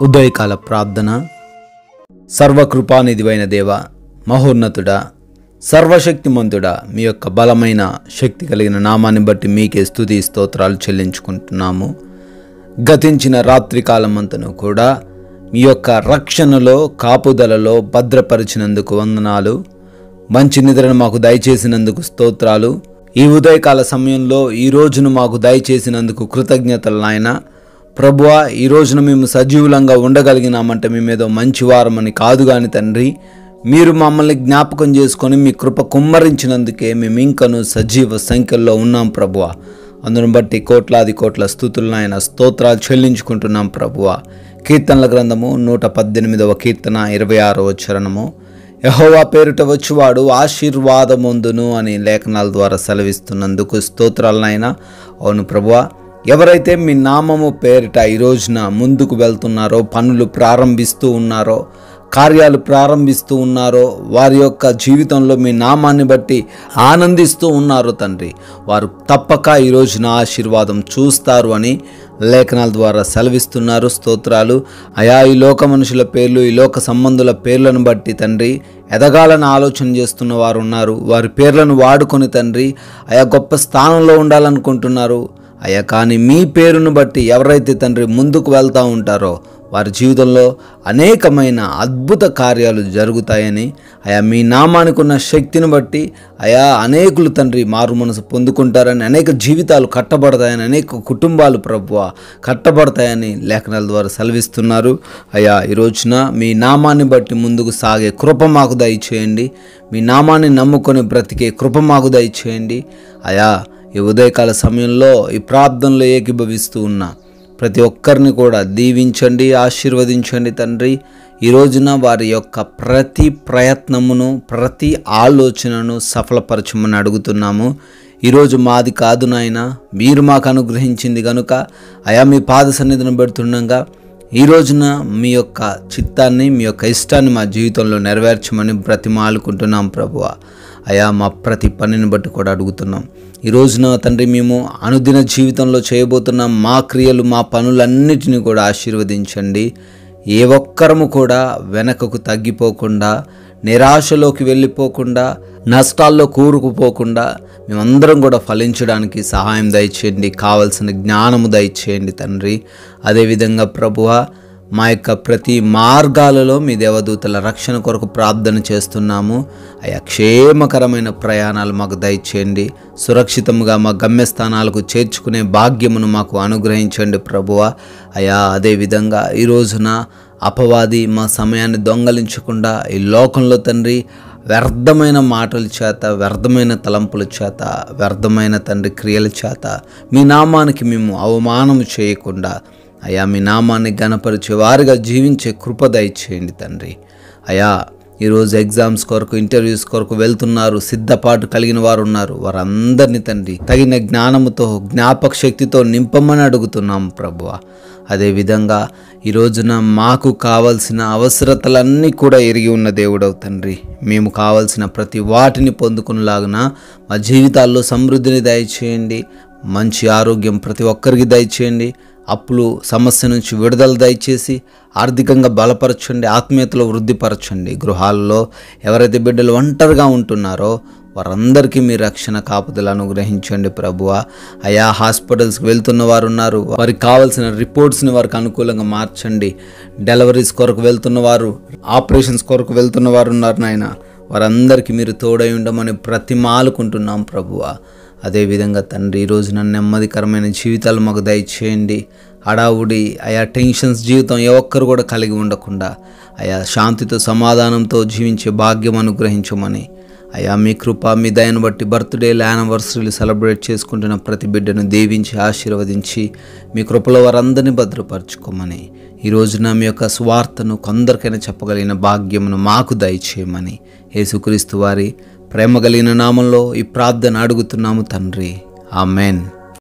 ఉదయకాల ప్రార్థన. సర్వకృపానిధివైన దేవ, మహోన్నతుడా, సర్వశక్తిమంతుడా, మీ యొక్క బలమైన శక్తి కలిగిన నామాన్ని బట్టి మీకే స్తుతి స్తోత్రాలు చెల్లించుకుంటున్నాము. గతించిన రాత్రికాలం అంతను కూడా మీ యొక్క రక్షణలో కాపుదలలో భద్రపరిచినందుకు వందనాలు. మంచి నిద్రను మాకు దయచేసినందుకు స్తోత్రాలు. ఈ ఉదయకాల సమయంలో ఈ రోజును మాకు దయచేసినందుకు కృతజ్ఞతలు నాయనా. ప్రభువా, ఈ రోజున మేము సజీవులంగా ఉండగలిగినామంటే మేమేదో మంచి వారమని కాదు కానీ తండ్రి, మీరు మమ్మల్ని జ్ఞాపకం చేసుకొని మీ కృప కుమ్మరించినందుకే మేము ఇంకను సజీవ సంఖ్యల్లో ఉన్నాం ప్రభువా. అందును బట్టి కోట్లాది కోట్ల స్తుతులు నాయన, స్తోత్రాలు చెల్లించుకుంటున్నాం ప్రభువా. కీర్తనల గ్రంథము 118వ కీర్తన 26వ చరణము, యెహోవా పేరుట వచ్చువాడు ఆశీర్వాదమొందును అని లేఖనాల ద్వారా సెలవిస్తున్నందుకు స్తోత్రాలు నాయన. అవును ప్రభువా, ఎవరైతే మీ నామము పేరిట ఈ రోజున ముందుకు వెళ్తున్నారో, పనులు ప్రారంభిస్తూ ఉన్నారో, కార్యాలు ప్రారంభిస్తూ ఉన్నారో, వారి యొక్క జీవితంలో మీ నామాన్ని బట్టి ఆనందిస్తూ ఉన్నారో తండ్రి, వారు తప్పక ఈ రోజున ఆశీర్వాదం చూస్తారు అని లేఖనాల ద్వారా సెలవిస్తున్నారు. స్తోత్రాలు అయా. ఈ లోక మనుషుల పేర్లు, ఈ లోక సంబంధుల పేర్లను బట్టి తండ్రి ఎదగాలని ఆలోచన చేస్తున్న వారు ఉన్నారు. వారి పేర్లను వాడుకొని తండ్రి అయా గొప్ప స్థానంలో ఉండాలనుకుంటున్నారు అయ్యా. కానీ మీ పేరును బట్టి ఎవరైతే తండ్రి ముందుకు వెళ్తూ ఉంటారో వారి జీవితంలో అనేకమైన అద్భుత కార్యాలు జరుగుతాయని అయా, మీ నామానికి ఉన్న శక్తిని బట్టి అయా అనేకులు తండ్రి మారు మనసు పొందుకుంటారని, అనేక జీవితాలు కట్టబడతాయని, అనేక కుటుంబాలు ప్రభువా కట్టబడతాయని లేఖనాల ద్వారా సెలవిస్తున్నారు. అయా, ఈ రోజున మీ నామాన్ని బట్టి ముందుకు సాగే కృప మాకు దయచేయండి. మీ నామాన్ని నమ్ముకొని బ్రతికే కృప మాకు దయచేయండి అయా. ఈ ఉదయకాల సమయంలో ఈ ప్రార్థనలో ఏకీభవిస్తూ ఉన్న ప్రతి ఒక్కరిని కూడా దీవించండి, ఆశీర్వదించండి తండ్రి. ఈ రోజున వారి యొక్క ప్రతి ప్రయత్నమును, ప్రతి ఆలోచనను సఫలపరచమని అడుగుతున్నాము. ఈరోజు మాది కాదు నాయన, మీరు మాకు అనుగ్రహించింది కనుక అయా మీ పాద సన్నిధిని పెడుతుండగా ఈ రోజున మీ యొక్క చిత్తాన్ని, మీ యొక్క ఇష్టాన్ని మా జీవితంలో నెరవేర్చమని బ్రతిమాలుకుంటున్నాం ప్రభువా. అయా, మా ప్రతి పనిని బట్టి కూడా అడుగుతున్నాం. ఈ రోజున తండ్రి మేము అనుదిన జీవితంలో చేయబోతున్న మా క్రియలు, మా పనులన్నిటినీ కూడా ఆశీర్వదించండి. ఏ ఒక్కరము కూడా వెనకకు తగ్గిపోకుండా, నిరాశలోకి వెళ్ళిపోకుండా, నష్టాల్లో కూరుకుపోకుండా మేమందరం కూడా ఫలించడానికి సహాయం దయచేయండి. కావలసిన జ్ఞానము దయచేయండి తండ్రి. అదేవిధంగా ప్రభువా, మా యొక్క ప్రతి మార్గాలలో మీ దేవదూతల రక్షణ కొరకు ప్రార్థన చేస్తున్నాము. అయా, క్షేమకరమైన ప్రయాణాలు మాకు దయచేయండి. సురక్షితంగా మా గమ్యస్థానాలకు చేర్చుకునే భాగ్యమును మాకు అనుగ్రహించండి ప్రభువా. అయా, అదేవిధంగా ఈ రోజున అపవాది మా సమయాన్ని దొంగలించకుండా ఈ లోకంలో తండ్రి వ్యర్థమైన మాటల చేత, వ్యర్థమైన తలంపుల చేత, వ్యర్థమైన తండ్రి క్రియల చేత మీ నామానికి మేము అవమానం చేయకుండా అయా మీ నామాన్ని ఘనపరిచే వారిగా జీవించే కృప దయచేయండి తండ్రి. అయా, ఈరోజు ఎగ్జామ్స్ కొరకు, ఇంటర్వ్యూస్ కొరకు వెళ్తున్నారు, సిద్ధపాటు కలిగిన వారు ఉన్నారు. వారందరినీ తండ్రి తగిన జ్ఞానముతో, జ్ఞాపక శక్తితో నింపమని అడుగుతున్నాము ప్రభువా. అదేవిధంగా ఈ రోజున మాకు కావలసిన అవసరతలన్నీ కూడా ఎరిగి ఉన్న దేవుడవు తండ్రి, మేము కావలసిన ప్రతి వాటిని పొందుకునేలాగున మా జీవితాల్లో సమృద్ధిని దయచేయండి. మంచి ఆరోగ్యం ప్రతి ఒక్కరికి దయచేయండి. అప్పులు సమస్య నుంచి విడుదల దయచేసి ఆర్థికంగా బలపరచండి, ఆత్మీయతలో వృద్ధిపరచండి. గృహాల్లో ఎవరైతే బిడ్డలు ఒంటరిగా ఉంటున్నారో వారందరికీ మీ రక్షణ కాపుదలు అనుగ్రహించండి ప్రభువా. అయా, హాస్పిటల్స్కి వెళ్తున్న వారు ఉన్నారు, వారికి కావాల్సిన రిపోర్ట్స్ని వారికి అనుకూలంగా మార్చండి. డెలివరీస్ కొరకు వెళ్తున్న వారు, ఆపరేషన్స్ కొరకు వెళ్తున్న వారు ఉన్నారు నాయన, వారందరికీ మీరు తోడై ఉండమని బ్రతిమాలుకుంటున్నాం ప్రభువా. అదేవిధంగా తండ్రి ఈ రోజున నెమ్మదికరమైన జీవితాలు మాకు దయచేయండి. హడావుడి అయా టెన్షన్స్ జీవితం ఏ ఒక్కరు కూడా కలిగి ఉండకుండా అయా శాంతితో, సమాధానంతో జీవించే భాగ్యం అనుగ్రహించమని అయా మీ కృప, మీ దయను బట్టి బర్త్డేలు, యానివర్సరీలు సెలబ్రేట్ చేసుకుంటున్న ప్రతి బిడ్డను దీవించి ఆశీర్వదించి మీ కృపలో వారందరినీ భద్రపరచుకోమని ఈ రోజున మీ యొక్క స్వార్థను కొందరికైనా చెప్పగలిగిన భాగ్యమును మాకు దయచేయమని యేసుక్రీస్తు వారి ప్రేమ కలిగిన నామంలో ఈ ప్రార్థన అడుగుతున్నాము తండ్రి. ఆమెన్.